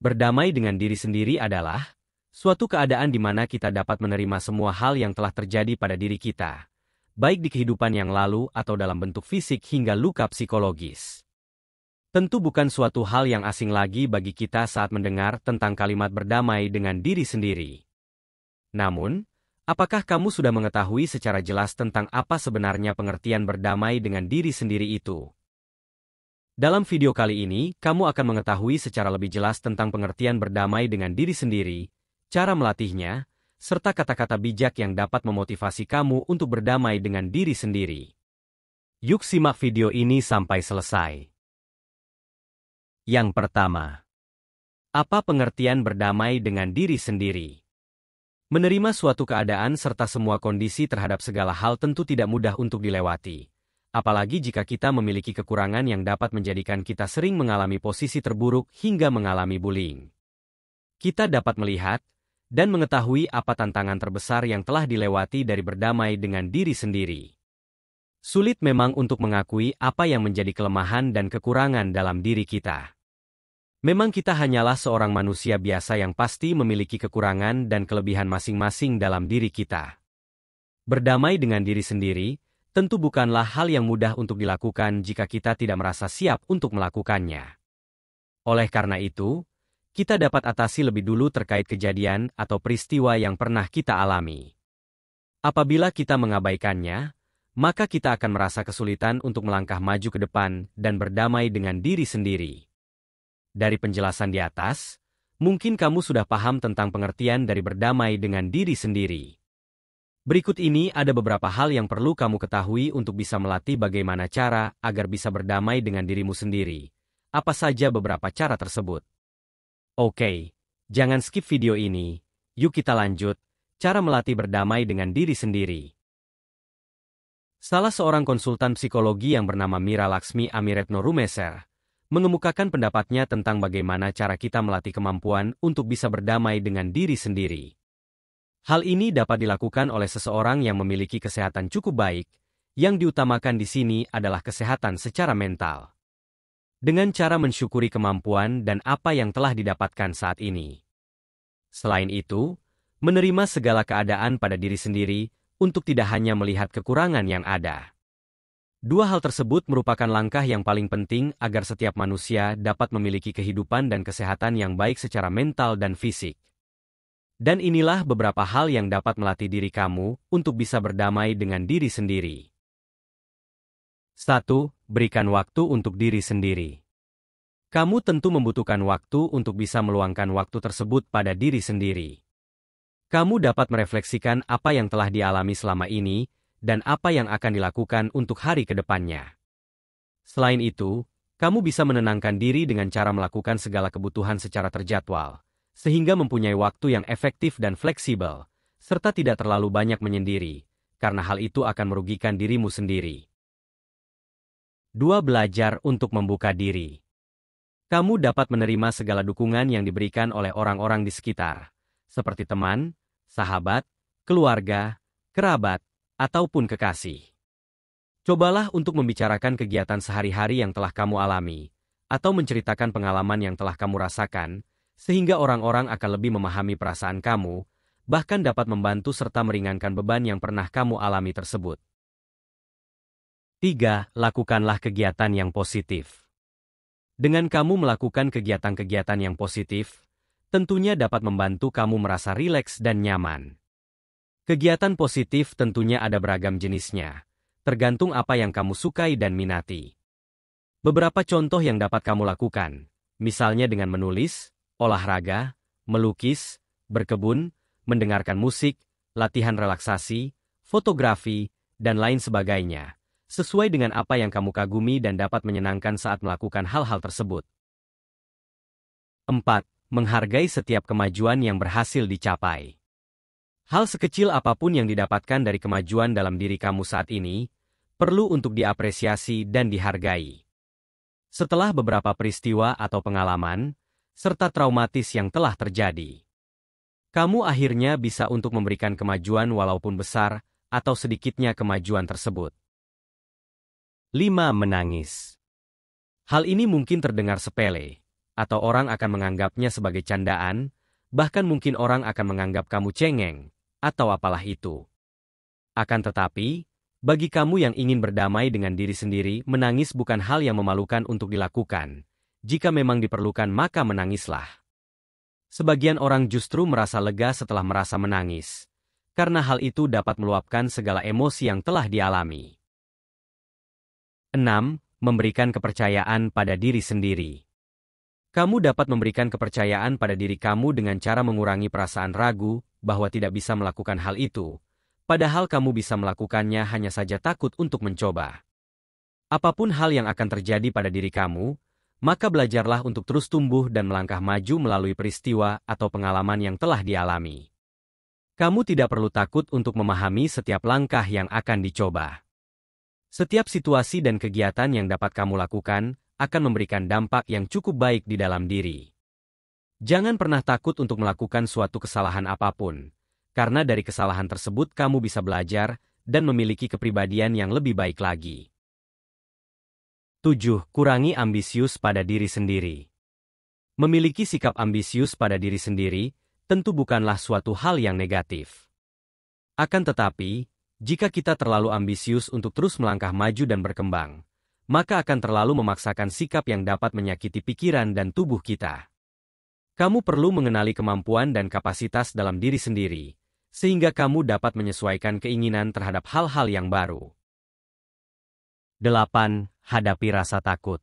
Berdamai dengan diri sendiri adalah suatu keadaan di mana kita dapat menerima semua hal yang telah terjadi pada diri kita, baik di kehidupan yang lalu atau dalam bentuk fisik hingga luka psikologis. Tentu bukan suatu hal yang asing lagi bagi kita saat mendengar tentang kalimat berdamai dengan diri sendiri. Namun, apakah kamu sudah mengetahui secara jelas tentang apa sebenarnya pengertian berdamai dengan diri sendiri itu? Dalam video kali ini, kamu akan mengetahui secara lebih jelas tentang pengertian berdamai dengan diri sendiri, cara melatihnya, serta kata-kata bijak yang dapat memotivasi kamu untuk berdamai dengan diri sendiri. Yuk simak video ini sampai selesai. Yang pertama, apa pengertian berdamai dengan diri sendiri? Menerima suatu keadaan serta semua kondisi terhadap segala hal tentu tidak mudah untuk dilewati. Apalagi jika kita memiliki kekurangan yang dapat menjadikan kita sering mengalami posisi terburuk hingga mengalami bullying. Kita dapat melihat dan mengetahui apa tantangan terbesar yang telah dilewati dari berdamai dengan diri sendiri. Sulit memang untuk mengakui apa yang menjadi kelemahan dan kekurangan dalam diri kita. Memang kita hanyalah seorang manusia biasa yang pasti memiliki kekurangan dan kelebihan masing-masing dalam diri kita. Berdamai dengan diri sendiri tentu bukanlah hal yang mudah untuk dilakukan jika kita tidak merasa siap untuk melakukannya. Oleh karena itu, kita dapat atasi lebih dulu terkait kejadian atau peristiwa yang pernah kita alami. Apabila kita mengabaikannya, maka kita akan merasa kesulitan untuk melangkah maju ke depan dan berdamai dengan diri sendiri. Dari penjelasan di atas, mungkin kamu sudah paham tentang pengertian dari berdamai dengan diri sendiri. Berikut ini ada beberapa hal yang perlu kamu ketahui untuk bisa melatih bagaimana cara agar bisa berdamai dengan dirimu sendiri. Apa saja beberapa cara tersebut? Oke, jangan skip video ini. Yuk kita lanjut, cara melatih berdamai dengan diri sendiri. Salah seorang konsultan psikologi yang bernama Mira Laksmi Amiretno Rumeser mengemukakan pendapatnya tentang bagaimana cara kita melatih kemampuan untuk bisa berdamai dengan diri sendiri. Hal ini dapat dilakukan oleh seseorang yang memiliki kesehatan cukup baik, yang diutamakan di sini adalah kesehatan secara mental. Dengan cara mensyukuri kemampuan dan apa yang telah didapatkan saat ini. Selain itu, menerima segala keadaan pada diri sendiri untuk tidak hanya melihat kekurangan yang ada. Dua hal tersebut merupakan langkah yang paling penting agar setiap manusia dapat memiliki kehidupan dan kesehatan yang baik secara mental dan fisik. Dan inilah beberapa hal yang dapat melatih diri kamu untuk bisa berdamai dengan diri sendiri. 1. Berikan waktu untuk diri sendiri. Kamu tentu membutuhkan waktu untuk bisa meluangkan waktu tersebut pada diri sendiri. Kamu dapat merefleksikan apa yang telah dialami selama ini dan apa yang akan dilakukan untuk hari ke depannya. Selain itu, kamu bisa menenangkan diri dengan cara melakukan segala kebutuhan secara terjadwal, sehingga mempunyai waktu yang efektif dan fleksibel, serta tidak terlalu banyak menyendiri, karena hal itu akan merugikan dirimu sendiri. 2. Belajar untuk membuka diri. Kamu dapat menerima segala dukungan yang diberikan oleh orang-orang di sekitar, seperti teman, sahabat, keluarga, kerabat, ataupun kekasih. Cobalah untuk membicarakan kegiatan sehari-hari yang telah kamu alami, atau menceritakan pengalaman yang telah kamu rasakan, sehingga orang-orang akan lebih memahami perasaan kamu, bahkan dapat membantu serta meringankan beban yang pernah kamu alami tersebut. 3. Lakukanlah kegiatan yang positif. Dengan kamu melakukan kegiatan-kegiatan yang positif, tentunya dapat membantu kamu merasa rileks dan nyaman. Kegiatan positif tentunya ada beragam jenisnya, tergantung apa yang kamu sukai dan minati. Beberapa contoh yang dapat kamu lakukan, misalnya dengan menulis, olahraga, melukis, berkebun, mendengarkan musik, latihan relaksasi, fotografi, dan lain sebagainya, sesuai dengan apa yang kamu kagumi dan dapat menyenangkan saat melakukan hal-hal tersebut. 4. Menghargai setiap kemajuan yang berhasil dicapai. Hal sekecil apapun yang didapatkan dari kemajuan dalam diri kamu saat ini, perlu untuk diapresiasi dan dihargai. Setelah beberapa peristiwa atau pengalaman, serta traumatis yang telah terjadi, kamu akhirnya bisa untuk memberikan kemajuan walaupun besar atau sedikitnya kemajuan tersebut. 5. Menangis. Hal ini mungkin terdengar sepele, atau orang akan menganggapnya sebagai candaan, bahkan mungkin orang akan menganggap kamu cengeng, atau apalah itu. Akan tetapi, bagi kamu yang ingin berdamai dengan diri sendiri, menangis bukan hal yang memalukan untuk dilakukan. Jika memang diperlukan maka menangislah. Sebagian orang justru merasa lega setelah merasa menangis, karena hal itu dapat meluapkan segala emosi yang telah dialami. 6. Memberikan kepercayaan pada diri sendiri. Kamu dapat memberikan kepercayaan pada diri kamu dengan cara mengurangi perasaan ragu bahwa tidak bisa melakukan hal itu, padahal kamu bisa melakukannya, hanya saja takut untuk mencoba. Apapun hal yang akan terjadi pada diri kamu, maka belajarlah untuk terus tumbuh dan melangkah maju melalui peristiwa atau pengalaman yang telah dialami. Kamu tidak perlu takut untuk memahami setiap langkah yang akan dicoba. Setiap situasi dan kegiatan yang dapat kamu lakukan akan memberikan dampak yang cukup baik di dalam diri. Jangan pernah takut untuk melakukan suatu kesalahan apapun, karena dari kesalahan tersebut kamu bisa belajar dan memiliki kepribadian yang lebih baik lagi. 7. Kurangi ambisius pada diri sendiri. Memiliki sikap ambisius pada diri sendiri tentu bukanlah suatu hal yang negatif. Akan tetapi, jika kita terlalu ambisius untuk terus melangkah maju dan berkembang, maka akan terlalu memaksakan sikap yang dapat menyakiti pikiran dan tubuh kita. Kamu perlu mengenali kemampuan dan kapasitas dalam diri sendiri, sehingga kamu dapat menyesuaikan keinginan terhadap hal-hal yang baru. 8. Hadapi rasa takut.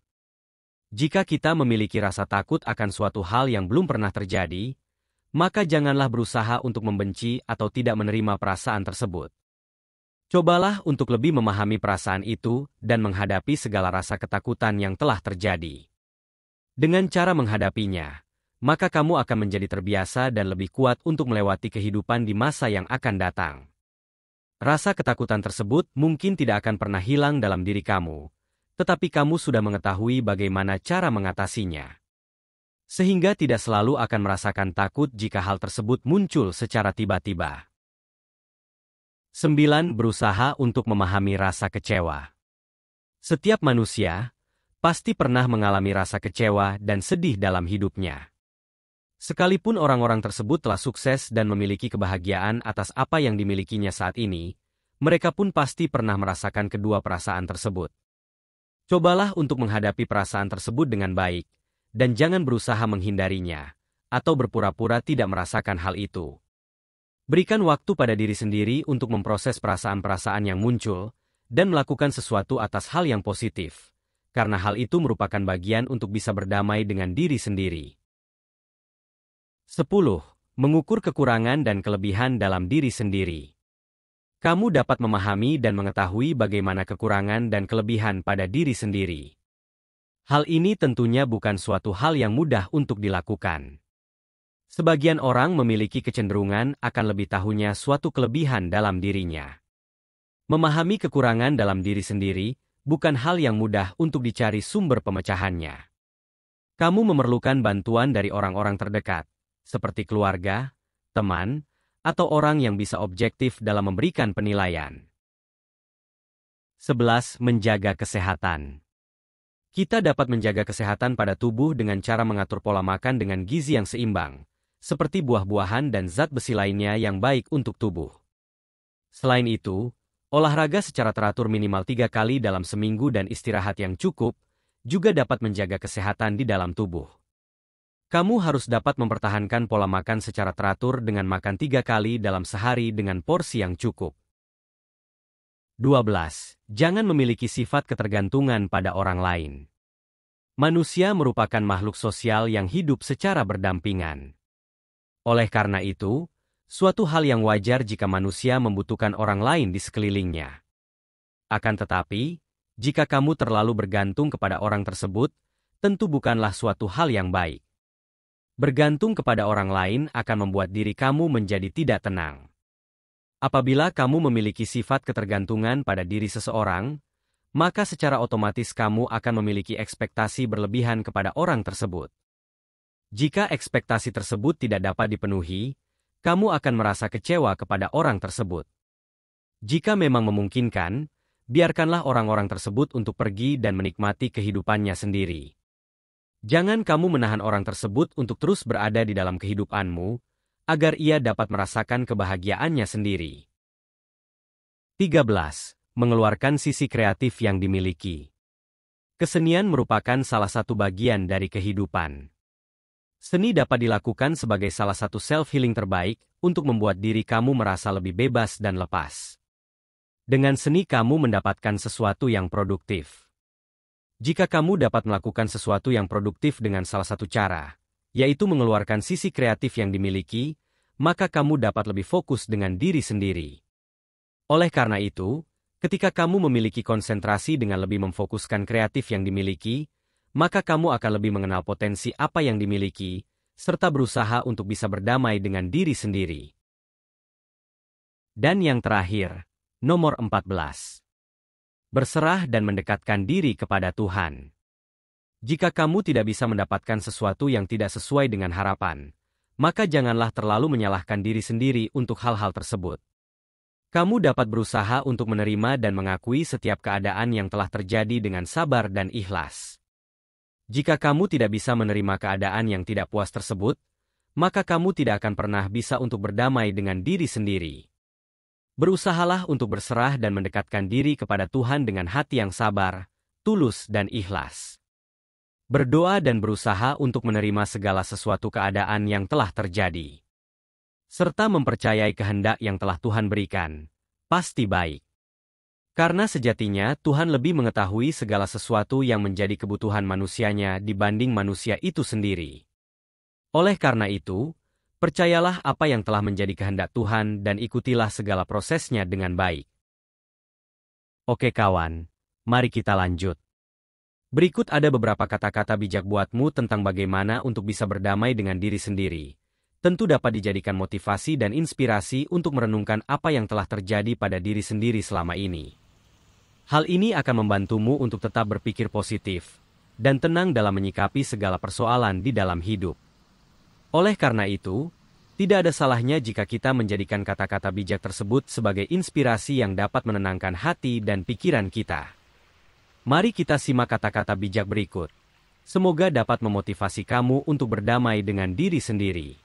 Jika kita memiliki rasa takut akan suatu hal yang belum pernah terjadi, maka janganlah berusaha untuk membenci atau tidak menerima perasaan tersebut. Cobalah untuk lebih memahami perasaan itu dan menghadapi segala rasa ketakutan yang telah terjadi. Dengan cara menghadapinya, maka kamu akan menjadi terbiasa dan lebih kuat untuk melewati kehidupan di masa yang akan datang. Rasa ketakutan tersebut mungkin tidak akan pernah hilang dalam diri kamu, tetapi kamu sudah mengetahui bagaimana cara mengatasinya. Sehingga tidak selalu akan merasakan takut jika hal tersebut muncul secara tiba-tiba. 9. Berusaha untuk memahami rasa kecewa. Setiap manusia pasti pernah mengalami rasa kecewa dan sedih dalam hidupnya. Sekalipun orang-orang tersebut telah sukses dan memiliki kebahagiaan atas apa yang dimilikinya saat ini, mereka pun pasti pernah merasakan kedua perasaan tersebut. Cobalah untuk menghadapi perasaan tersebut dengan baik, dan jangan berusaha menghindarinya, atau berpura-pura tidak merasakan hal itu. Berikan waktu pada diri sendiri untuk memproses perasaan-perasaan yang muncul, dan melakukan sesuatu atas hal yang positif, karena hal itu merupakan bagian untuk bisa berdamai dengan diri sendiri. 10. Mengukur kekurangan dan kelebihan dalam diri sendiri. Kamu dapat memahami dan mengetahui bagaimana kekurangan dan kelebihan pada diri sendiri. Hal ini tentunya bukan suatu hal yang mudah untuk dilakukan. Sebagian orang memiliki kecenderungan akan lebih tahunya suatu kelebihan dalam dirinya. Memahami kekurangan dalam diri sendiri bukan hal yang mudah untuk dicari sumber pemecahannya. Kamu memerlukan bantuan dari orang-orang terdekat, seperti keluarga, teman, atau orang yang bisa objektif dalam memberikan penilaian. 11. Menjaga kesehatan. Kita dapat menjaga kesehatan pada tubuh dengan cara mengatur pola makan dengan gizi yang seimbang, seperti buah-buahan dan zat besi lainnya yang baik untuk tubuh. Selain itu, olahraga secara teratur minimal 3 kali dalam seminggu dan istirahat yang cukup juga dapat menjaga kesehatan di dalam tubuh. Kamu harus dapat mempertahankan pola makan secara teratur dengan makan 3 kali dalam sehari dengan porsi yang cukup. 12. Jangan memiliki sifat ketergantungan pada orang lain. Manusia merupakan makhluk sosial yang hidup secara berdampingan. Oleh karena itu, suatu hal yang wajar jika manusia membutuhkan orang lain di sekelilingnya. Akan tetapi, jika kamu terlalu bergantung kepada orang tersebut, tentu bukanlah suatu hal yang baik. Bergantung kepada orang lain akan membuat diri kamu menjadi tidak tenang. Apabila kamu memiliki sifat ketergantungan pada diri seseorang, maka secara otomatis kamu akan memiliki ekspektasi berlebihan kepada orang tersebut. Jika ekspektasi tersebut tidak dapat dipenuhi, kamu akan merasa kecewa kepada orang tersebut. Jika memang memungkinkan, biarkanlah orang-orang tersebut untuk pergi dan menikmati kehidupannya sendiri. Jangan kamu menahan orang tersebut untuk terus berada di dalam kehidupanmu, agar ia dapat merasakan kebahagiaannya sendiri. 13. Mengeluarkan sisi kreatif yang dimiliki. Kesenian merupakan salah satu bagian dari kehidupan. Seni dapat dilakukan sebagai salah satu self-healing terbaik untuk membuat diri kamu merasa lebih bebas dan lepas. Dengan seni kamu mendapatkan sesuatu yang produktif. Jika kamu dapat melakukan sesuatu yang produktif dengan salah satu cara, yaitu mengeluarkan sisi kreatif yang dimiliki, maka kamu dapat lebih fokus dengan diri sendiri. Oleh karena itu, ketika kamu memiliki konsentrasi dengan lebih memfokuskan kreatif yang dimiliki, maka kamu akan lebih mengenal potensi apa yang dimiliki, serta berusaha untuk bisa berdamai dengan diri sendiri. Dan yang terakhir, nomor 14. Berserah dan mendekatkan diri kepada Tuhan. Jika kamu tidak bisa mendapatkan sesuatu yang tidak sesuai dengan harapan, maka janganlah terlalu menyalahkan diri sendiri untuk hal-hal tersebut. Kamu dapat berusaha untuk menerima dan mengakui setiap keadaan yang telah terjadi dengan sabar dan ikhlas. Jika kamu tidak bisa menerima keadaan yang tidak puas tersebut, maka kamu tidak akan pernah bisa untuk berdamai dengan diri sendiri. Berusahalah untuk berserah dan mendekatkan diri kepada Tuhan dengan hati yang sabar, tulus dan ikhlas. Berdoa dan berusaha untuk menerima segala sesuatu keadaan yang telah terjadi. Serta mempercayai kehendak yang telah Tuhan berikan, pasti baik. Karena sejatinya Tuhan lebih mengetahui segala sesuatu yang menjadi kebutuhan manusianya dibanding manusia itu sendiri. Oleh karena itu, percayalah apa yang telah menjadi kehendak Tuhan dan ikutilah segala prosesnya dengan baik. Oke kawan, mari kita lanjut. Berikut ada beberapa kata-kata bijak buatmu tentang bagaimana untuk bisa berdamai dengan diri sendiri. Tentu dapat dijadikan motivasi dan inspirasi untuk merenungkan apa yang telah terjadi pada diri sendiri selama ini. Hal ini akan membantumu untuk tetap berpikir positif dan tenang dalam menyikapi segala persoalan di dalam hidup. Oleh karena itu, tidak ada salahnya jika kita menjadikan kata-kata bijak tersebut sebagai inspirasi yang dapat menenangkan hati dan pikiran kita. Mari kita simak kata-kata bijak berikut. Semoga dapat memotivasi kamu untuk berdamai dengan diri sendiri.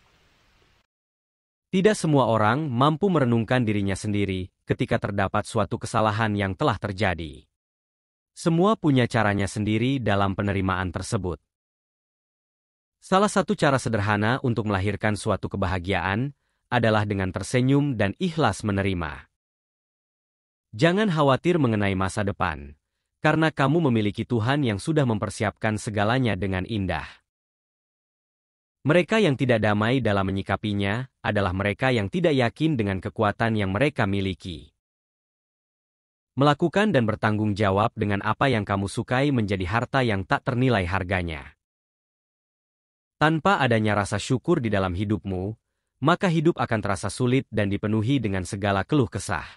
Tidak semua orang mampu merenungkan dirinya sendiri ketika terdapat suatu kesalahan yang telah terjadi. Semua punya caranya sendiri dalam penerimaan tersebut. Salah satu cara sederhana untuk melahirkan suatu kebahagiaan adalah dengan tersenyum dan ikhlas menerima. Jangan khawatir mengenai masa depan, karena kamu memiliki Tuhan yang sudah mempersiapkan segalanya dengan indah. Mereka yang tidak damai dalam menyikapinya adalah mereka yang tidak yakin dengan kekuatan yang mereka miliki. Melakukan dan bertanggung jawab dengan apa yang kamu sukai menjadi harta yang tak ternilai harganya. Tanpa adanya rasa syukur di dalam hidupmu, maka hidup akan terasa sulit dan dipenuhi dengan segala keluh kesah.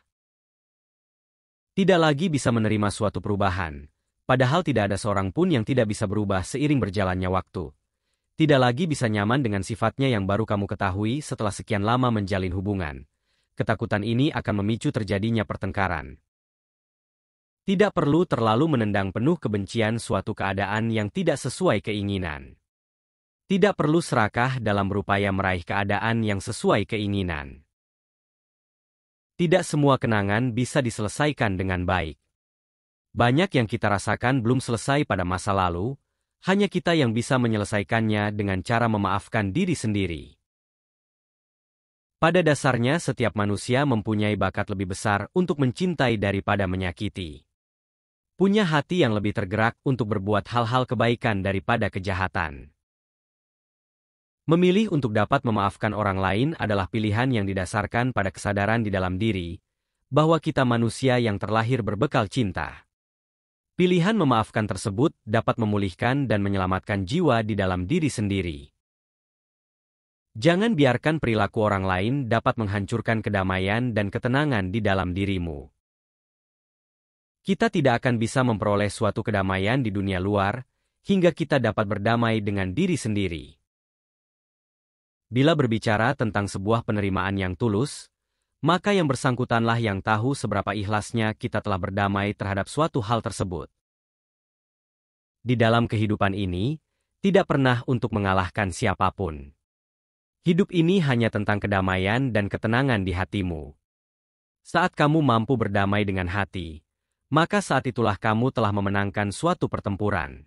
Tidak lagi bisa menerima suatu perubahan, padahal tidak ada seorang pun yang tidak bisa berubah seiring berjalannya waktu. Tidak lagi bisa nyaman dengan sifatnya yang baru kamu ketahui setelah sekian lama menjalin hubungan. Ketakutan ini akan memicu terjadinya pertengkaran. Tidak perlu terlalu menendang penuh kebencian suatu keadaan yang tidak sesuai keinginan. Tidak perlu serakah dalam berupaya meraih keadaan yang sesuai keinginan. Tidak semua kenangan bisa diselesaikan dengan baik. Banyak yang kita rasakan belum selesai pada masa lalu, hanya kita yang bisa menyelesaikannya dengan cara memaafkan diri sendiri. Pada dasarnya setiap manusia mempunyai bakat lebih besar untuk mencintai daripada menyakiti. Punya hati yang lebih tergerak untuk berbuat hal-hal kebaikan daripada kejahatan. Memilih untuk dapat memaafkan orang lain adalah pilihan yang didasarkan pada kesadaran di dalam diri, bahwa kita manusia yang terlahir berbekal cinta. Pilihan memaafkan tersebut dapat memulihkan dan menyelamatkan jiwa di dalam diri sendiri. Jangan biarkan perilaku orang lain dapat menghancurkan kedamaian dan ketenangan di dalam dirimu. Kita tidak akan bisa memperoleh suatu kedamaian di dunia luar, hingga kita dapat berdamai dengan diri sendiri. Bila berbicara tentang sebuah penerimaan yang tulus, maka yang bersangkutanlah yang tahu seberapa ikhlasnya kita telah berdamai terhadap suatu hal tersebut. Di dalam kehidupan ini, tidak pernah untuk mengalahkan siapapun. Hidup ini hanya tentang kedamaian dan ketenangan di hatimu. Saat kamu mampu berdamai dengan hati, maka saat itulah kamu telah memenangkan suatu pertempuran.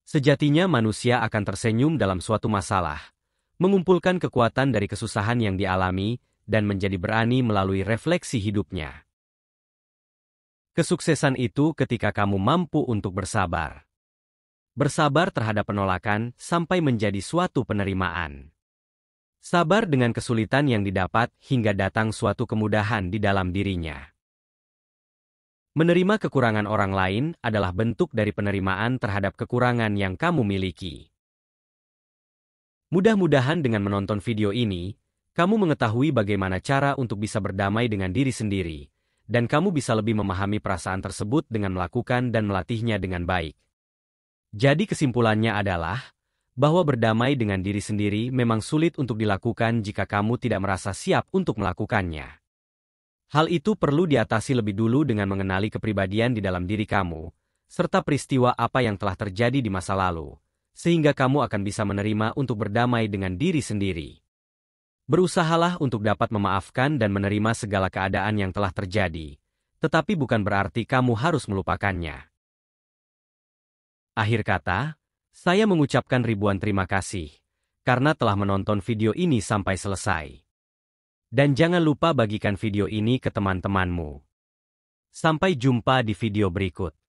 Sejatinya manusia akan tersenyum dalam suatu masalah, mengumpulkan kekuatan dari kesusahan yang dialami, dan menjadi berani melalui refleksi hidupnya. Kesuksesan itu ketika kamu mampu untuk bersabar. Bersabar terhadap penolakan sampai menjadi suatu penerimaan. Sabar dengan kesulitan yang didapat hingga datang suatu kemudahan di dalam dirinya. Menerima kekurangan orang lain adalah bentuk dari penerimaan terhadap kekurangan yang kamu miliki. Mudah-mudahan dengan menonton video ini, kamu mengetahui bagaimana cara untuk bisa berdamai dengan diri sendiri, dan kamu bisa lebih memahami perasaan tersebut dengan melakukan dan melatihnya dengan baik. Jadi kesimpulannya adalah, bahwa berdamai dengan diri sendiri memang sulit untuk dilakukan jika kamu tidak merasa siap untuk melakukannya. Hal itu perlu diatasi lebih dulu dengan mengenali kepribadian di dalam diri kamu, serta peristiwa apa yang telah terjadi di masa lalu, sehingga kamu akan bisa menerima untuk berdamai dengan diri sendiri. Berusahalah untuk dapat memaafkan dan menerima segala keadaan yang telah terjadi, tetapi bukan berarti kamu harus melupakannya. Akhir kata, saya mengucapkan ribuan terima kasih, karena telah menonton video ini sampai selesai. Dan jangan lupa bagikan video ini ke teman-temanmu. Sampai jumpa di video berikut.